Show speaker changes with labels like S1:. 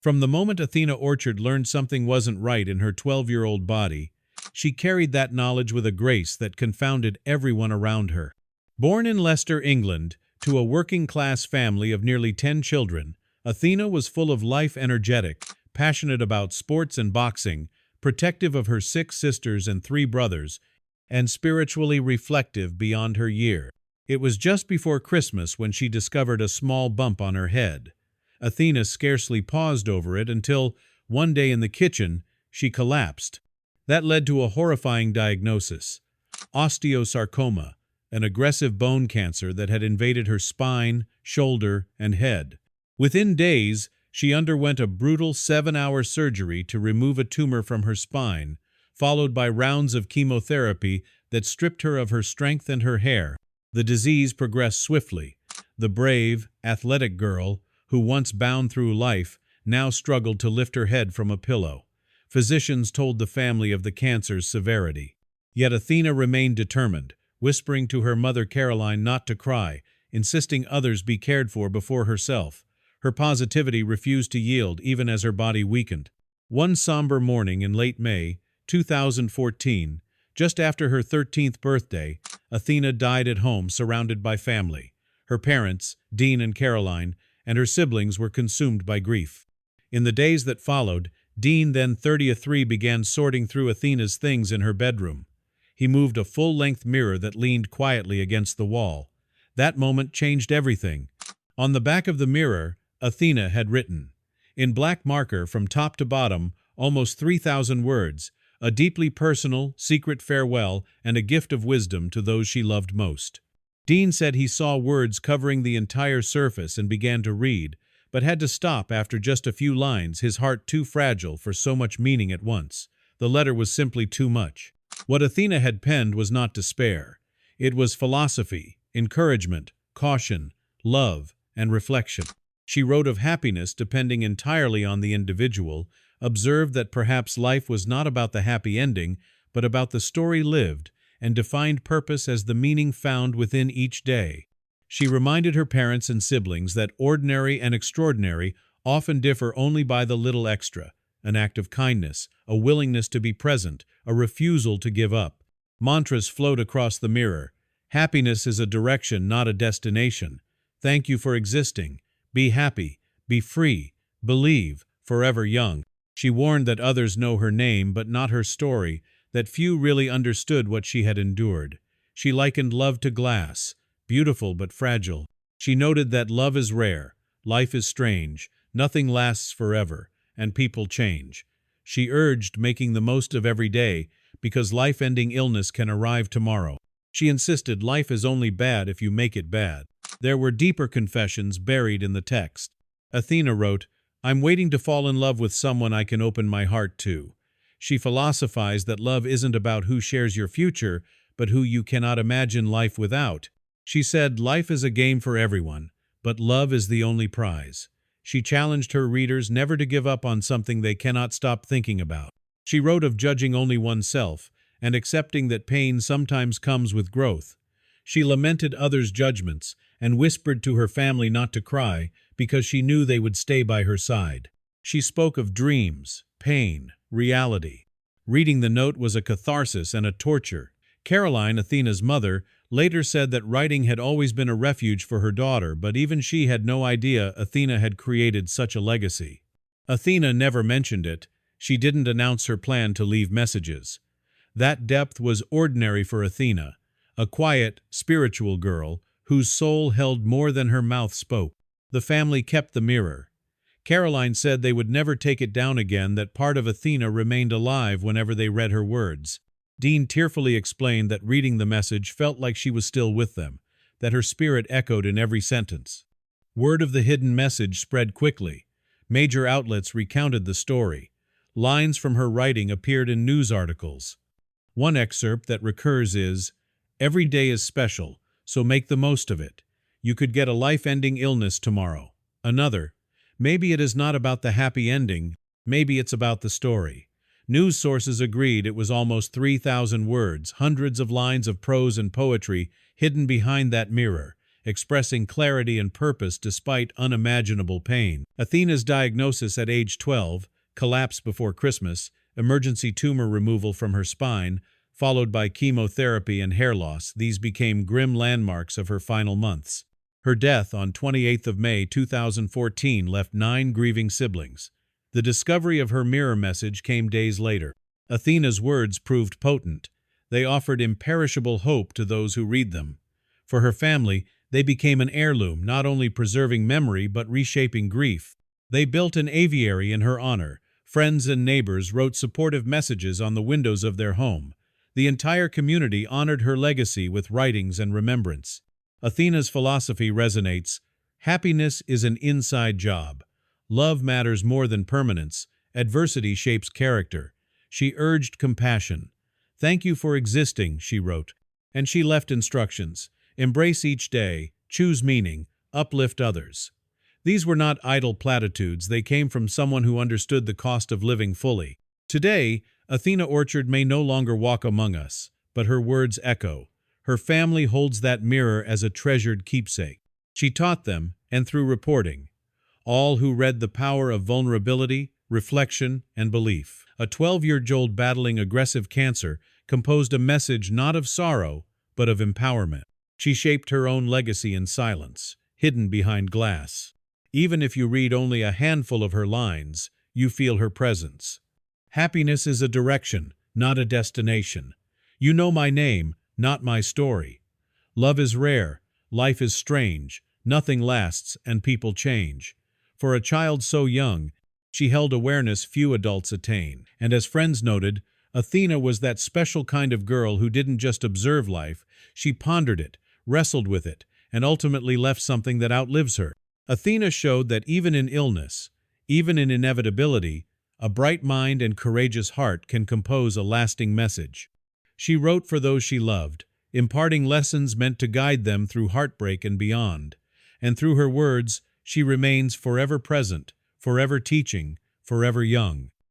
S1: From the moment Athena Orchard learned something wasn't right in her 12-year-old body, she carried that knowledge with a grace that confounded everyone around her. Born in Leicester, England, to a working-class family of nearly 10 children, Athena was full of life, energetic, passionate about sports and boxing, protective of her 6 sisters and 3 brothers, and spiritually reflective beyond her year. It was just before Christmas when she discovered a small bump on her head. Athena scarcely paused over it until, one day in the kitchen, she collapsed. That led to a horrifying diagnosis: osteosarcoma, an aggressive bone cancer that had invaded her spine, shoulder, and head. Within days, she underwent a brutal 7-hour surgery to remove a tumor from her spine, followed by rounds of chemotherapy that stripped her of her strength and her hair. The disease progressed swiftly. The brave, athletic girl, who once bound through life, now struggled to lift her head from a pillow. Physicians told the family of the cancer's severity. Yet Athena remained determined, whispering to her mother Caroline not to cry, insisting others be cared for before herself. Her positivity refused to yield even as her body weakened. One somber morning in late May 2014, just after her 13th birthday, Athena died at home surrounded by family. Her parents, Dean and Caroline, and her siblings were consumed by grief. In the days that followed, Dean, then 33, began sorting through Athena's things in her bedroom. He moved a full-length mirror that leaned quietly against the wall. That moment changed everything. On the back of the mirror, Athena had written, in black marker from top to bottom, almost 3,000 words, a deeply personal, secret farewell and a gift of wisdom to those she loved most. Dean said he saw words covering the entire surface and began to read, but had to stop after just a few lines, his heart too fragile for so much meaning at once. The letter was simply too much. What Athena had penned was not despair. It was philosophy, encouragement, caution, love, and reflection. She wrote of happiness depending entirely on the individual, observed that perhaps life was not about the happy ending, but about the story lived, and defined purpose as the meaning found within each day. She reminded her parents and siblings that ordinary and extraordinary often differ only by the little extra, an act of kindness, a willingness to be present, a refusal to give up. Mantras flowed across the mirror. Happiness is a direction, not a destination. Thank you for existing. Be happy. Be free. Believe. Forever young. She warned that others know her name but not her story, that few really understood what she had endured. She likened love to glass, beautiful but fragile. She noted that love is rare, life is strange, nothing lasts forever, and people change. She urged making the most of every day, because life-ending illness can arrive tomorrow. She insisted life is only bad if you make it bad. There were deeper confessions buried in the text. Athena wrote, "I'm waiting to fall in love with someone I can open my heart to." She philosophized that love isn't about who shares your future, but who you cannot imagine life without. She said life is a game for everyone, but love is the only prize. She challenged her readers never to give up on something they cannot stop thinking about. She wrote of judging only oneself and accepting that pain sometimes comes with growth. She lamented others' judgments and whispered to her family not to cry because she knew they would stay by her side. She spoke of dreams, pain, reality. Reading the note was a catharsis and a torture. Caroline, Athena's mother, later said that writing had always been a refuge for her daughter, but even she had no idea Athena had created such a legacy. Athena never mentioned it. She didn't announce her plan to leave messages. That depth was ordinary for Athena, a quiet, spiritual girl whose soul held more than her mouth spoke. The family kept the mirror. Caroline said they would never take it down again, that part of Athena remained alive whenever they read her words. Dean tearfully explained that reading the message felt like she was still with them, that her spirit echoed in every sentence. Word of the hidden message spread quickly. Major outlets recounted the story. Lines from her writing appeared in news articles. One excerpt that recurs is, "Every day is special, so make the most of it. You could get a life-ending illness tomorrow." Another, "Maybe it is not about the happy ending, maybe it's about the story." News sources agreed it was almost 3,000 words, hundreds of lines of prose and poetry hidden behind that mirror, expressing clarity and purpose despite unimaginable pain. Athena's diagnosis at age 12, collapse before Christmas, emergency tumor removal from her spine, followed by chemotherapy and hair loss, these became grim landmarks of her final months. Her death on 28th of May 2014 left 9 grieving siblings. The discovery of her mirror message came days later. Athena's words proved potent. They offered imperishable hope to those who read them. For her family, they became an heirloom, not only preserving memory but reshaping grief. They built an aviary in her honor. Friends and neighbors wrote supportive messages on the windows of their home. The entire community honored her legacy with writings and remembrance. Athena's philosophy resonates. Happiness is an inside job. Love matters more than permanence. Adversity shapes character. She urged compassion. "Thank you for existing," she wrote. And she left instructions. Embrace each day, choose meaning, uplift others. These were not idle platitudes. They came from someone who understood the cost of living fully. Today, Athena Orchard may no longer walk among us, but her words echo. Her family holds that mirror as a treasured keepsake. She taught them, and through reporting, all who read the power of vulnerability, reflection, and belief. A 12-year-old battling aggressive cancer composed a message not of sorrow, but of empowerment. She shaped her own legacy in silence, hidden behind glass. Even if you read only a handful of her lines, you feel her presence. Happiness is a direction, not a destination. You know my name, not my story. Love is rare, life is strange, nothing lasts, and people change. For a child so young, she held awareness few adults attain. And as friends noted, Athena was that special kind of girl who didn't just observe life, she pondered it, wrestled with it, and ultimately left something that outlives her. Athena showed that even in illness, even in inevitability, a bright mind and courageous heart can compose a lasting message. She wrote for those she loved, imparting lessons meant to guide them through heartbreak and beyond. And through her words, she remains forever present, forever teaching, forever young.